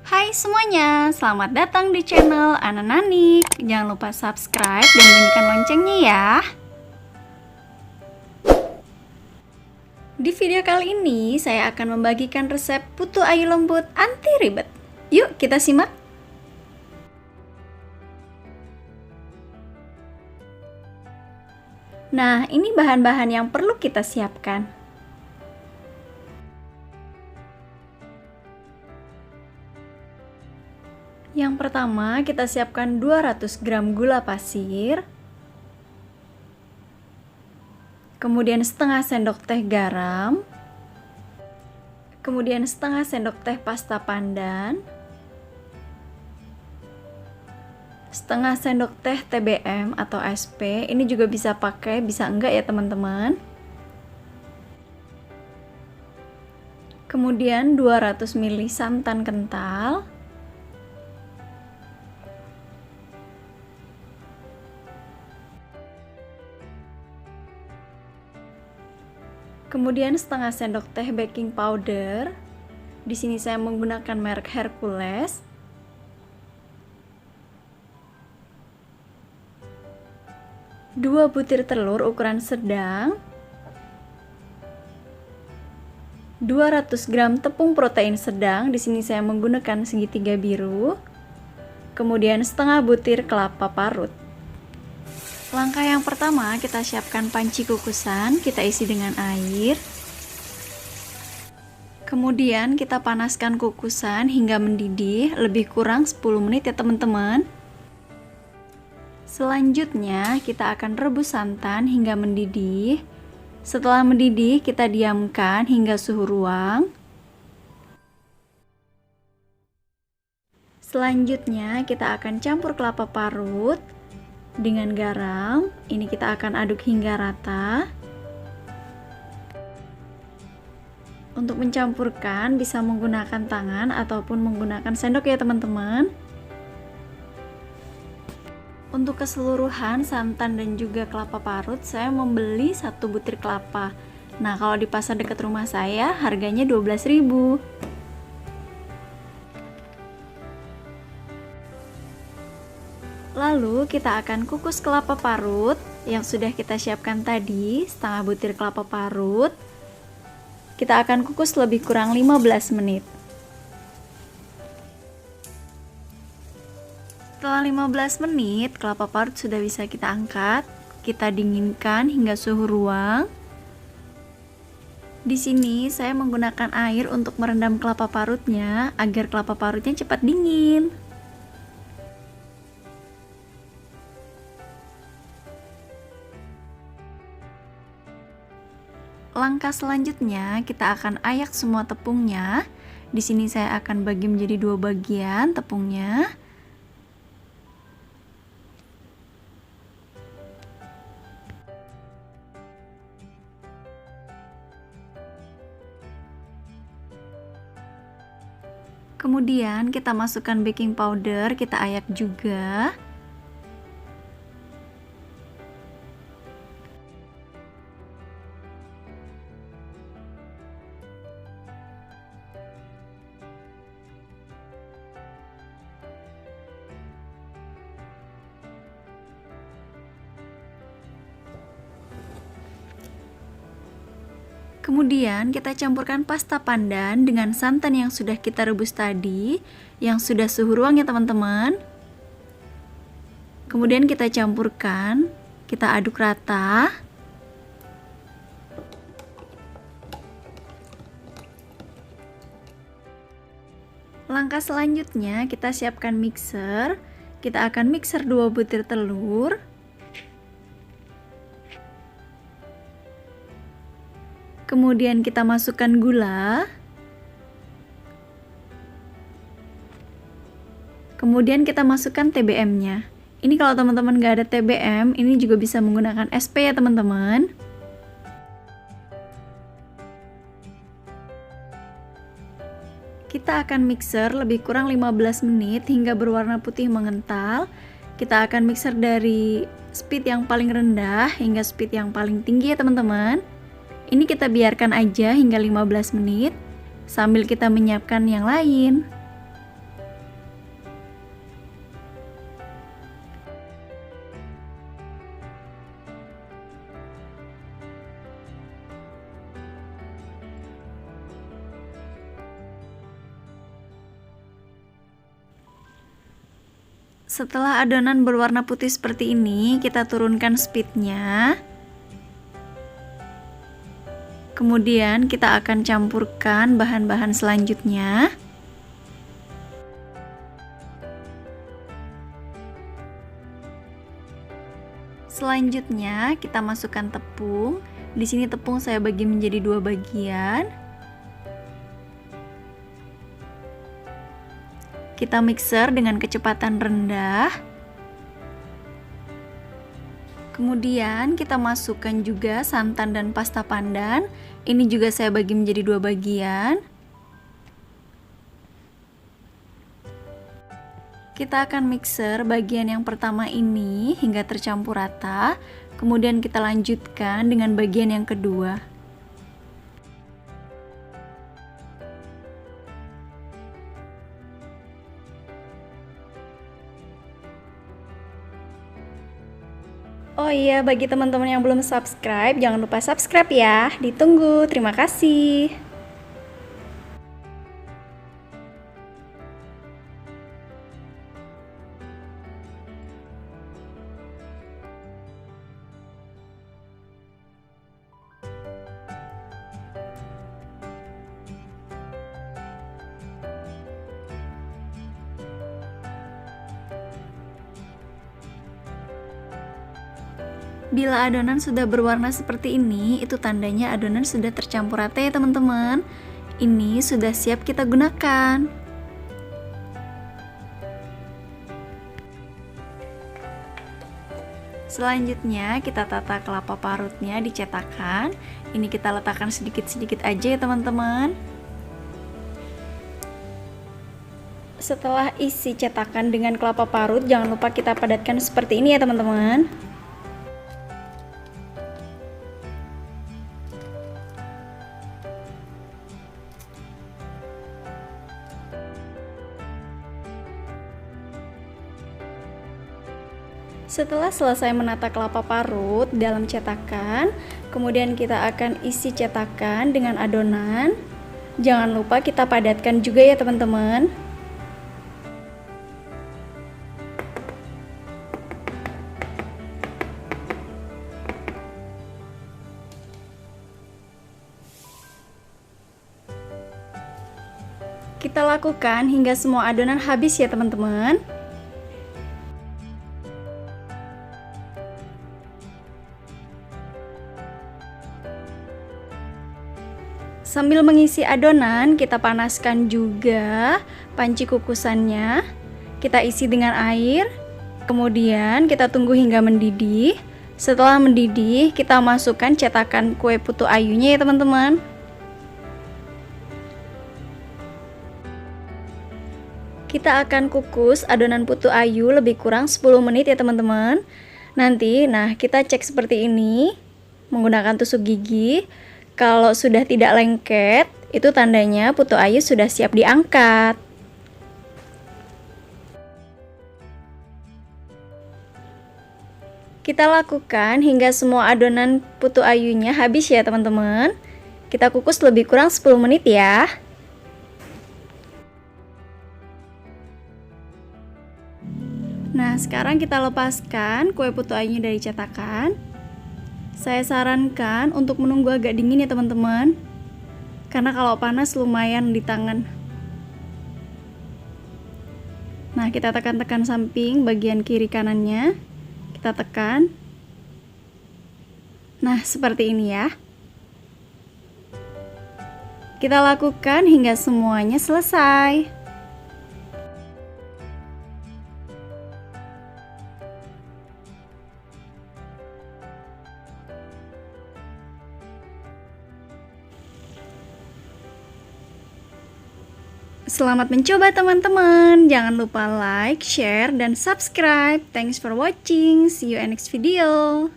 Hai semuanya, selamat datang di channel Anananik. Jangan lupa subscribe dan bunyikan loncengnya ya. Di video kali ini, saya akan membagikan resep putu ayu lembut anti ribet. Yuk kita simak. Nah, ini bahan-bahan yang perlu kita siapkan. Yang pertama, kita siapkan 200 gram gula pasir, kemudian setengah sendok teh garam, kemudian setengah sendok teh pasta pandan, setengah sendok teh TBM atau SP. Ini juga bisa pakai, bisa enggak ya teman-teman. Kemudian 200 ml santan kental, kemudian setengah sendok teh baking powder. Di sini saya menggunakan merek Hercules. Dua butir telur ukuran sedang. 200 gram tepung protein sedang. Di sini saya menggunakan segitiga biru. Kemudian setengah butir kelapa parut. Langkah yang pertama, kita siapkan panci kukusan, kita isi dengan air. Kemudian kita panaskan kukusan hingga mendidih, lebih kurang 10 menit ya teman-teman. Selanjutnya, kita akan rebus santan hingga mendidih. Setelah mendidih, kita diamkan hingga suhu ruang. Selanjutnya, kita akan campur kelapa parut dengan garam. Ini kita akan aduk hingga rata. Untuk mencampurkan bisa menggunakan tangan ataupun menggunakan sendok ya teman-teman. Untuk keseluruhan santan dan juga kelapa parut, saya membeli 1 butir kelapa. Nah, kalau di pasar dekat rumah saya harganya 12.000. Lalu kita akan kukus kelapa parut yang sudah kita siapkan tadi, setengah butir kelapa parut. Kita akan kukus lebih kurang 15 menit. Setelah 15 menit, kelapa parut sudah bisa kita angkat. Kita dinginkan hingga suhu ruang. Di sini saya menggunakan air untuk merendam kelapa parutnya agar kelapa parutnya cepat dingin. Langkah selanjutnya, kita akan ayak semua tepungnya. Di sini saya akan bagi menjadi 2 bagian tepungnya. Kemudian kita masukkan baking powder, kita ayak juga. Kemudian kita campurkan pasta pandan dengan santan yang sudah kita rebus tadi, yang sudah suhu ruang ya teman-teman. Kemudian kita campurkan, kita aduk rata. Langkah selanjutnya kita siapkan mixer. Kita akan mixer 2 butir telur. Kemudian kita masukkan gula. Kemudian kita masukkan TBM-nya. Ini kalau teman-teman gak ada TBM, ini juga bisa menggunakan SP ya teman-teman. Kita akan mixer lebih kurang 15 menit hingga berwarna putih mengental. Kita akan mixer dari speed yang paling rendah hingga speed yang paling tinggi ya teman-teman. Ini kita biarkan aja hingga 15 menit sambil kita menyiapkan yang lain. Setelah adonan berwarna putih seperti ini, kita turunkan speednya. Kemudian kita akan campurkan bahan-bahan selanjutnya. Selanjutnya kita masukkan tepung. Di sini tepung saya bagi menjadi 2 bagian. Kita mixer dengan kecepatan rendah. Kemudian kita masukkan juga santan dan pasta pandan. Ini juga saya bagi menjadi 2 bagian. Kita akan mixer bagian yang pertama ini hingga tercampur rata. Kemudian kita lanjutkan dengan bagian yang kedua. Oh iya, bagi teman-teman yang belum subscribe, jangan lupa subscribe ya. Ditunggu, terima kasih. Bila adonan sudah berwarna seperti ini, itu tandanya adonan sudah tercampur rata ya teman-teman. Ini sudah siap kita gunakan. Selanjutnya kita tata kelapa parutnya di cetakan. Ini kita letakkan sedikit-sedikit aja ya teman-teman. Setelah isi cetakan dengan kelapa parut, jangan lupa kita padatkan seperti ini ya teman-teman. Setelah selesai menata kelapa parut dalam cetakan, kemudian kita akan isi cetakan dengan adonan. Jangan lupa kita padatkan juga ya teman-teman. Kita lakukan hingga semua adonan habis ya teman-teman. Sambil mengisi adonan, kita panaskan juga panci kukusannya. Kita isi dengan air, kemudian kita tunggu hingga mendidih. Setelah mendidih, kita masukkan cetakan kue putu ayunya ya teman-teman. Kita akan kukus adonan putu ayu lebih kurang 10 menit ya teman-teman. Nanti, kita cek seperti ini menggunakan tusuk gigi. Kalau sudah tidak lengket, itu tandanya putu ayu sudah siap diangkat. Kita lakukan hingga semua adonan putu ayunya habis ya teman-teman. Kita kukus lebih kurang 10 menit ya. Nah, sekarang kita lepaskan kue putu ayunya dari cetakan. Saya sarankan untuk menunggu agak dingin ya teman-teman, karena kalau panas lumayan di tangan. Nah, kita tekan-tekan samping bagian kiri kanannya. Kita tekan. Nah, seperti ini ya. Kita lakukan hingga semuanya selesai. Selamat mencoba teman-teman. Jangan lupa like, share, dan subscribe. Thanks for watching. See you in next video.